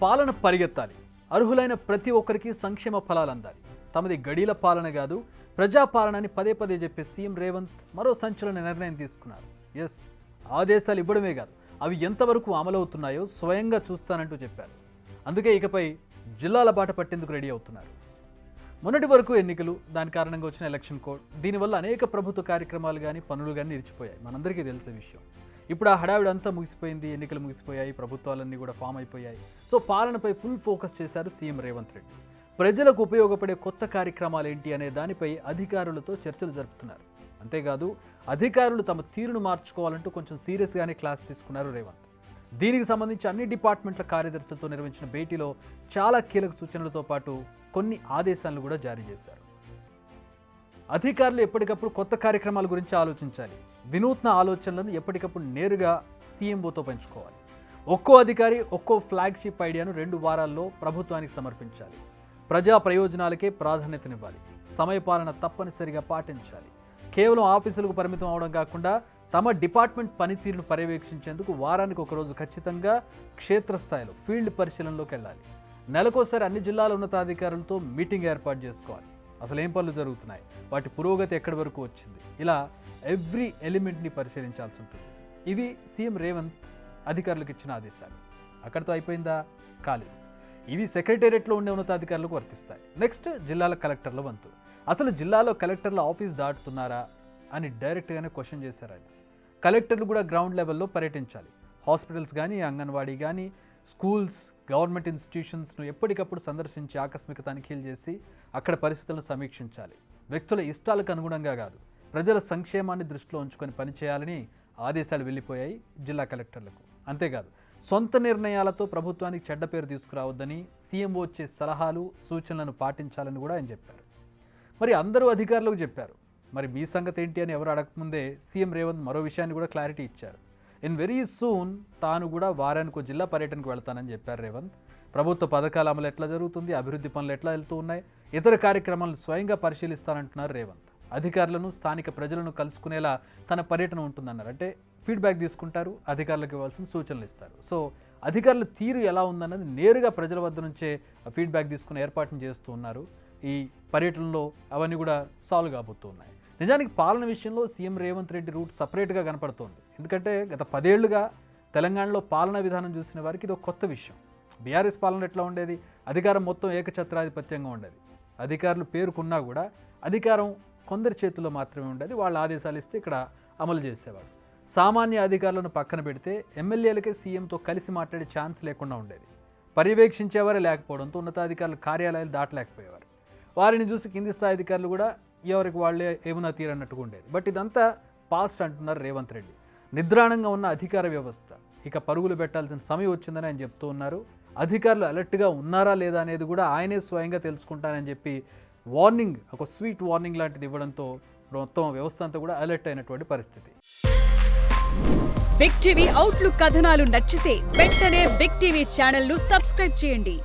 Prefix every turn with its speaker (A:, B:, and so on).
A: పాలన పరిగెత్తాలి, అర్హులైన ప్రతి ఒక్కరికి సంక్షేమ ఫలాలు అందాలి. తమది గడీల పాలన కాదు, ప్రజాపాలనని పదే పదే చెప్పే సీఎం రేవంత్ మరో సంచలన నిర్ణయం తీసుకున్నారు. ఎస్, ఆదేశాలు ఇవ్వడమే కాదు, అవి ఎంతవరకు అమలవుతున్నాయో స్వయంగా చూస్తానంటూ చెప్పారు. అందుకే ఇకపై జిల్లాల బాట పట్టేందుకు రెడీ అవుతున్నారు. మొన్నటి వరకు ఎన్నికలు, దాని కారణంగా వచ్చిన ఎలక్షన్ కోడ్, దీనివల్ల అనేక ప్రభుత్వ కార్యక్రమాలు కానీ పనులు కానీ నిలిచిపోయాయి. మనందరికీ తెలిసే విషయం. ఇప్పుడు ఆ హడావిడంతా ముగిసిపోయింది, ఎన్నికలు ముగిసిపోయాయి, ప్రభుత్వాలన్నీ కూడా ఫామ్ అయిపోయాయి. సో పాలనపై ఫుల్ ఫోకస్ చేశారు సీఎం రేవంత్ రెడ్డి. ప్రజలకు ఉపయోగపడే కొత్త కార్యక్రమాలు ఏంటి అనే దానిపై అధికారులతో చర్చలు జరుపుతున్నారు. అంతేకాదు, అధికారులు తమ తీరును మార్చుకోవాలంటూ కొంచెం సీరియస్గానే క్లాస్ తీసుకున్నారు రేవంత్. దీనికి సంబంధించి అన్ని డిపార్ట్మెంట్ల కార్యదర్శులతో నిర్వహించిన భేటీలో చాలా కీలక సూచనలతో పాటు కొన్ని ఆదేశాలను కూడా జారీ చేశారు. అధికారులు ఎప్పటికప్పుడు కొత్త కార్యక్రమాల గురించి ఆలోచించాలి. వినూత్న ఆలోచనలను ఎప్పటికప్పుడు నేరుగా సీఎంఓతో పంచుకోవాలి. ఒక్కో అధికారి ఒక్కో ఫ్లాగ్షిప్ ఐడియాను 2 వారాల్లో ప్రభుత్వానికి సమర్పించాలి. ప్రజా ప్రయోజనాలకే ప్రాధాన్యతనివ్వాలి. సమయపాలన తప్పనిసరిగా పాటించాలి. కేవలం ఆఫీసులకు పరిమితం అవడం కాకుండా తమ డిపార్ట్మెంట్ పనితీరును పర్యవేక్షించేందుకు వారానికి ఒకరోజు ఖచ్చితంగా క్షేత్రస్థాయిలో ఫీల్డ్ పరిశీలనలోకి వెళ్ళాలి. నెలకోసారి అన్ని జిల్లాల ఉన్నతాధికారులతో మీటింగ్ ఏర్పాటు చేసుకోవాలి. అసలు ఏం పనులు జరుగుతున్నాయి, వాటి పురోగతి ఎక్కడి వరకు వచ్చింది, ఇలా ఎవ్రీ ఎలిమెంట్ని పరిశీలించాల్సి ఉంటుంది. ఇవి సీఎం రేవంత్ అధికారులకు ఇచ్చిన ఆదేశాలు. అక్కడితో అయిపోయిందా? కాలేదు. ఇవి సెక్రటేరియట్లో ఉండే ఉన్నతాధికారులకు వర్తిస్తాయి. నెక్స్ట్ జిల్లాల కలెక్టర్ల వంతు. అసలు జిల్లాలో కలెక్టర్ల ఆఫీస్ దాటుతున్నారా అని డైరెక్ట్గానే క్వశ్చన్ చేశారు ఆయన. కలెక్టర్లు కూడా గ్రౌండ్ లెవెల్లో పర్యటించాలి. హాస్పిటల్స్ కానీ, అంగన్వాడీ కానీ, స్కూల్స్, గవర్నమెంట్ ఇన్స్టిట్యూషన్స్ను ఎప్పటికప్పుడు సందర్శించి ఆకస్మిక తనిఖీలు చేసి అక్కడ పరిస్థితులను సమీక్షించాలి. వ్యక్తుల ఇష్టాలకు అనుగుణంగా కాదు, ప్రజల సంక్షేమాన్ని దృష్టిలో ఉంచుకొని పనిచేయాలని ఆదేశాలు వెళ్ళిపోయాయి జిల్లా కలెక్టర్లకు. అంతేకాదు, సొంత నిర్ణయాలతో ప్రభుత్వానికి చెడ్డ పేరు తీసుకురావద్దని, సీఎంఓ వచ్చే సలహాలు సూచనలను పాటించాలని కూడా ఆయన చెప్పారు. మరి అందరూ అధికారులకు చెప్పారు. మరి మీ సంగతి ఏంటి అని ఎవరు అడగకముందే సీఎం రేవంత్ మరో విషయాన్ని కూడా క్లారిటీ ఇచ్చారు. ఇన్ వెరీ సూన్ తాను కూడా వారానికి జిల్లా పర్యటనకు వెళ్తానని చెప్పారు రేవంత్. ప్రభుత్వ పథకాల అమలు ఎట్లా జరుగుతుంది, అభివృద్ధి పనులు ఎట్లా వెళ్తూ ఉన్నాయి, ఇతర కార్యక్రమాలను స్వయంగా పరిశీలిస్తానంటున్నారు రేవంత్. అధికారులను, స్థానిక ప్రజలను కలుసుకునేలా తన పర్యటన ఉంటుందన్నారు. అంటే ఫీడ్బ్యాక్ తీసుకుంటారు, అధికారులకు ఇవ్వాల్సిన సూచనలు ఇస్తారు. సో అధికారుల తీరు ఎలా ఉందన్నది నేరుగా ప్రజల వద్ద నుంచే ఫీడ్బ్యాక్ తీసుకుని ఏర్పాటును చేస్తూ ఉన్నారు. ఈ పర్యటనలో అవన్నీ కూడా సాల్వ్ కాబోతూ ఉన్నాయి. నిజానికి పాలన విషయంలో సీఎం రేవంత్ రెడ్డి రూట్ సపరేట్గా కనపడుతోంది. ఎందుకంటే గత 10 ఏళ్లుగా తెలంగాణలో పాలనా విధానం చూసిన వారికి ఇది ఒక కొత్త విషయం. బీఆర్ఎస్ పాలన ఎట్లా ఉండేది? అధికారం మొత్తం ఏకఛత్రాధిపత్యంగా ఉండేది. అధికారులు పేరుకున్నా కూడా అధికారం కొందరి చేతుల్లో మాత్రమే ఉండేది. వాళ్ళ ఆదేశాలు ఇస్తే ఇక్కడ అమలు చేసేవాడు. సామాన్య అధికారులను పక్కన పెడితే ఎమ్మెల్యేలకే సీఎంతో కలిసి మాట్లాడే ఛాన్స్ లేకుండా ఉండేది. పర్యవేక్షించేవారే లేకపోవడంతో ఉన్నతాధికారుల కార్యాలయాలు దాటలేకపోయేవారు. వారిని చూసి కింది స్థాయి అధికారులు కూడా ఎవరికి వాళ్ళే ఏమన్నా తీరన్నట్టుగా ఉండేది. బట్ ఇదంతా పాస్ట్ అంటున్నారు రేవంత్ రెడ్డి. నిద్రాణంగా ఉన్న అధికార వ్యవస్థ ఇక పరుగులు పెట్టాల్సిన సమయం వచ్చిందని ఆయన చెప్తూ ఉన్నారు. అధికారులు అలర్ట్గా ఉన్నారా లేదా అనేది కూడా ఆయనే స్వయంగా తెలుసుకుంటానని చెప్పి వార్నింగ్, ఒక స్వీట్ వార్నింగ్ లాంటిది ఇవ్వడంతో మొత్తం వ్యవస్థ అంతా కూడా అలర్ట్ అయినటువంటి పరిస్థితి.
B: బిగ్ టీవీ అవుట్లుక్ కథనాలు నచ్చితే వెంటనే బిగ్ టీవీ ఛానల్ ను సబ్స్క్రైబ్ చేయండి.